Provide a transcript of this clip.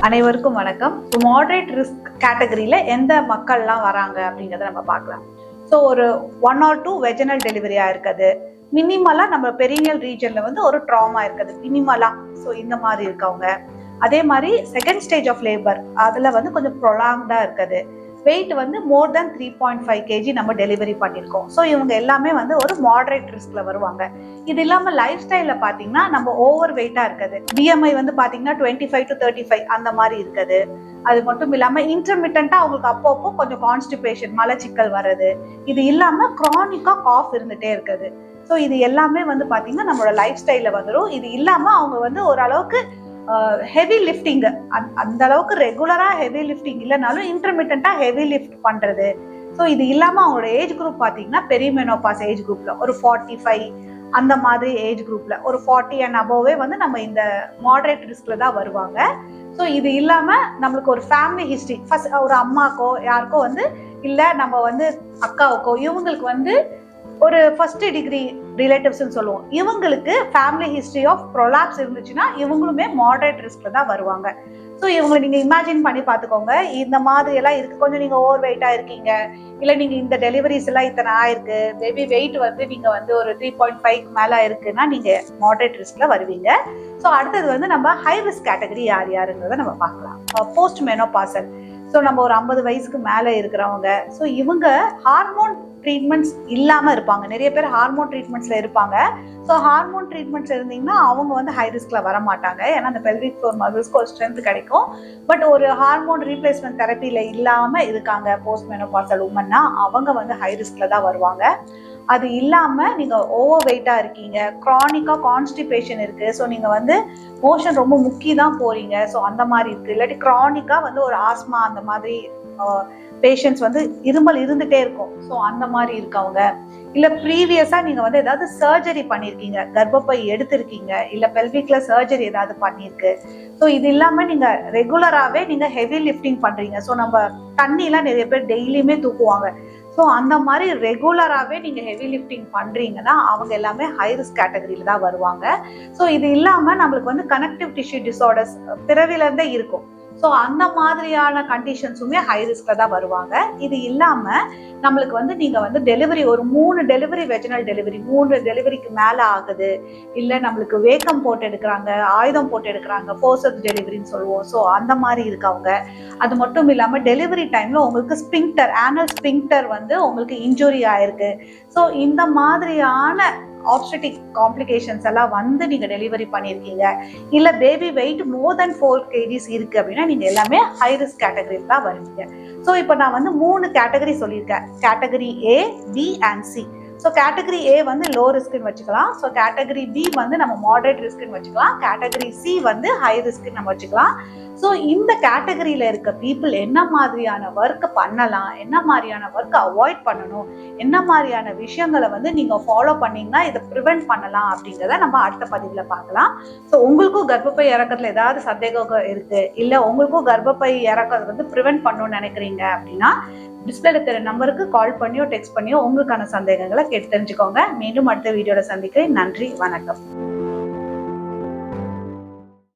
அனைவருக்கும் வணக்கம். Moderate risk கேட்டகரியில எந்த மக்கள்லாம் வராங்க அப்படிங்கிறத நம்ம பார்க்கலாம். ஸோ ஒரு 1 or 2 வெஜினல் டெலிவரியா இருக்குது, மினிமலா நம்ம பெரினியல் ரீஜன்ல வந்து ஒரு ட்ராமா இருக்குது மினிமலா. ஸோ இந்த மாதிரி இருக்கவங்க, அதே மாதிரி செகண்ட் ஸ்டேஜ் ஆஃப் லேபர் அதுல வந்து கொஞ்சம் ப்ரொலாங்டா இருக்குது, வெயிட் வந்து மோர் தென் 3.5 kg நம்ம டெலிவரி பண்ணியிருக்கோம். ஸோ இவங்க எல்லாமே வந்து ஒரு மாடரேட் ரிஸ்க்ல வருவாங்க. இது இல்லாமல் லைஃப் ஸ்டைல பார்த்தீங்கன்னா நம்ம ஓவர் வெயிட்டா இருக்குது, பிஎம்ஐ வந்து பார்த்தீங்கன்னா 25 to 35 அந்த மாதிரி இருக்குது. அது மட்டும் இல்லாமல் இன்டர்மிட்டண்டா அவங்களுக்கு அப்பப்போ கொஞ்சம் கான்ஸ்டிபேஷன் மலச்சிக்கல் வர்றது, இது இல்லாமல் க்ரானிக்கா காஃப் இருந்துட்டே இருக்குது. ஸோ இது எல்லாமே வந்து பார்த்தீங்கன்னா நம்மளோட லைஃப் ஸ்டைல வந்துடும். இது இல்லாமல் அவங்க வந்து ஓரளவுக்கு ஹெவி லிஃப்டிங், அந்த அளவுக்கு ரெகுலரா ஹெவி லிஃப்டிங் இல்லைனாலும் இன்டர்மிட்டண்டா ஹெவி லிஃப்ட் பண்றது. ஸோ இது இல்லாம அவங்களோட ஏஜ் குரூப் பாத்தீங்கன்னா பெரிமெனோபாஸ் ஏஜ் குரூப்ல ஒரு 45 அந்த மாதிரி ஏஜ் குரூப்ல ஒரு 40 and above வந்து நம்ம இந்த மாடரேட் ரிஸ்க்ல தான் வருவாங்க. ஸோ இது இல்லாம நம்மளுக்கு ஒரு ஃபேமிலி ஹிஸ்டரி, ஃபர்ஸ்ட் ஒரு அம்மாக்கோ யாருக்கோ வந்து இல்ல நம்ம வந்து அக்காவுக்கோ இவங்களுக்கு வந்து ஒரு ஃபர்ஸ்ட் டிகிரி ரிலேட்டிவ்ஸ்ன்னு சொல்லுவோம், இவங்களுக்கு ஃபேமிலி ஹிஸ்டரி ஆஃப் ப்ரொலாப்ஸ் இருந்துச்சுன்னா இவங்களுமே மாடரேட் ரிஸ்க்ல தான் வருவாங்க. ஸோ இவங்களை நீங்க இமேஜின் பண்ணி பார்த்துக்கோங்க, இந்த மாதிரி எல்லாம் இருக்கு, கொஞ்சம் நீங்க ஓவர் வெயிட்டா இருக்கீங்க, இல்லை நீங்க இந்த டெலிவரிஸ் எல்லாம் இத்தனை ஆயிருக்கு, பேபி வெயிட் வந்து நீங்க வந்து ஒரு 3.5 மேல இருக்குன்னா நீங்க மாடரேட் ரிஸ்க்ல வருவீங்க. ஸோ அடுத்தது வந்து நம்ம ஹை ரிஸ்க் கேட்டகரி யார் யாருன்றதை நம்ம பார்க்கலாம். போஸ்ட் மெனோபாசல், ஸோ நம்ம ஒரு 50 வயசுக்கு மேலே இருக்கிறவங்க, ஸோ இவங்க ஹார்மோன் ட்ரீட்மெண்ட்ஸ் இல்லாமல் இருப்பாங்க. நிறைய பேர் ஹார்மோன் ட்ரீட்மெண்ட்ஸ்ல இருப்பாங்க. ஸோ ஹார்மோன் ட்ரீட்மெண்ட்ஸ் இருந்தீங்கன்னா அவங்க வந்து ஹை ரிஸ்க்ல வர மாட்டாங்க, ஏன்னா அந்த பெல்விக் ஃப்ளோர் மசில்ஸ்க்கு ஒரு ஸ்ட்ரென்த் கிடைக்கும். பட் ஒரு ஹார்மோன் ரீப்ளேஸ்மெண்ட் தெரப்பியில இல்லாம இருக்காங்க போஸ்ட் மெனோபாசல் உமன்னா, அவங்க வந்து ஹை ரிஸ்க்ல தான் வருவாங்க. அது இல்லாம நீங்க ஓவர் வெயிட்டா இருக்கீங்க, கிரானிக்கா கான்ஸ்டிபேஷன் இருக்கு, ஸோ நீங்க வந்து மோஷன் ரொம்ப முக்கி தான் போறீங்க, ஸோ அந்த மாதிரி இருக்கு, இல்லாட்டி கிரானிக்கா வந்து ஒரு ஆஸ்மா அந்த மாதிரி பேஷண்ட்ஸ் வந்து இருமல் இருந்துட்டே இருக்கும், ஸோ அந்த மாதிரி இருக்கவங்க, இல்ல ப்ரீவியஸா நீங்க வந்து ஏதாவது சர்ஜரி பண்ணிருக்கீங்க, கர்ப்பப்பை எடுத்திருக்கீங்க, இல்ல பெல்விக்ல சர்ஜரி ஏதாவது பண்ணிருக்கு, ஸோ இது இல்லாம நீங்க ரெகுலராகவே நீங்க ஹெவி லிஃப்டிங் பண்றீங்க, ஸோ நம்ம தண்ணிலாம் நிறைய பேர் டெய்லியுமே தூக்குவாங்க, ஸோ அந்த மாதிரி ரெகுலராகவே நீங்க ஹெவி லிஃப்டிங் பண்றீங்கன்னா அவங்க எல்லாமே ஹை ரிஸ்க் கேட்டகரியில தான் வருவாங்க. ஸோ இது இல்லாம நம்மளுக்கு வந்து கனெக்டிவ் டிஷ்யூ டிசார்டர்ஸ் பிறவில இருந்தே இருக்கும், ஸோ அந்த மாதிரியான கண்டிஷன்ஸுமே ஹை ரிஸ்க்ல தான் வருவாங்க. இது இல்லாம நம்மளுக்கு வந்து நீங்க வந்து டெலிவரி ஒரு 3 டெலிவரி வெஜினல் டெலிவரி 3 டெலிவரிக்கு மேல ஆகுது, இல்ல நம்மளுக்கு வேக்கம் போட்டு எடுக்கிறாங்க, ஆயுதம் போட்டு எடுக்கிறாங்க, ஃபோர்சஸ் டெலிவரின்னு சொல்லுவோம், ஸோ அந்த மாதிரி இருக்கவங்க. அது மட்டும் இல்லாம டெலிவரி டைம்ல உங்களுக்கு ஸ்பிங்டர் ஆனல் ஸ்பிங்டர் வந்து உங்களுக்கு இன்ஜுரி ஆயிருக்கு, ஸோ இந்த மாதிரியான ஆப்ஸ்டெடிக் காம்ப்ளிகேஷன்ஸ் எல்லாம் வந்து நீங்க டெலிவரி பண்ணியிருக்கீங்க, இல்ல பேபி வெயிட் மோர் தென் 4 kgs இருக்கு அப்படின்னா நீங்க எல்லாமே ஹை ரிஸ்க் கேட்டகரியில் தான் வருவீங்க. ஸோ இப்போ நான் வந்து 3 கேட்டகரி சொல்லியிருக்கேன், category A, B and C. So category A வந்து லோ ரிஸ்க்னு வச்சுக்கலாம், ஸோ கேட்டகரி B வந்து நம்ம மாடரேட் ரிஸ்க்னு வச்சுக்கலாம், கேட்டகரி C வந்து ஹை ரிஸ்க்னு நம்ம வச்சுக்கலாம். ஸோ இந்த கேட்டகரியில இருக்க பீப்புள் என்ன மாதிரியான ஒர்க் பண்ணலாம், என்ன மாதிரியான ஒர்க் அவாய்ட் பண்ணணும், என்ன மாதிரியான விஷயங்களை வந்து நீங்க ஃபாலோ பண்ணீங்கன்னா இதை ப்ரிவென்ட் பண்ணலாம் அப்படிங்கிறத நம்ம அடுத்த பதிவுல பார்க்கலாம். ஸோ உங்களுக்கும் கர்ப்பப்பை இறக்கத்துல ஏதாவது சந்தேகம் இருக்கு, இல்ல உங்களுக்கும் கர்ப்பப்பை இறக்கத்தை வந்து ப்ரிவென்ட் பண்ணணும்னு நினைக்கிறீங்க அப்படின்னா டிஸ்பிளேல இருக்கிற நம்பருக்கு கால் பண்ணியோ டெக்ஸ்ட் பண்ணியோ உங்களுக்கான சந்தேகங்களை கேட்டு தெரிஞ்சுக்கோங்க. மீண்டும் அடுத்த வீடியோல சந்திக்கிறேன். நன்றி, வணக்கம்.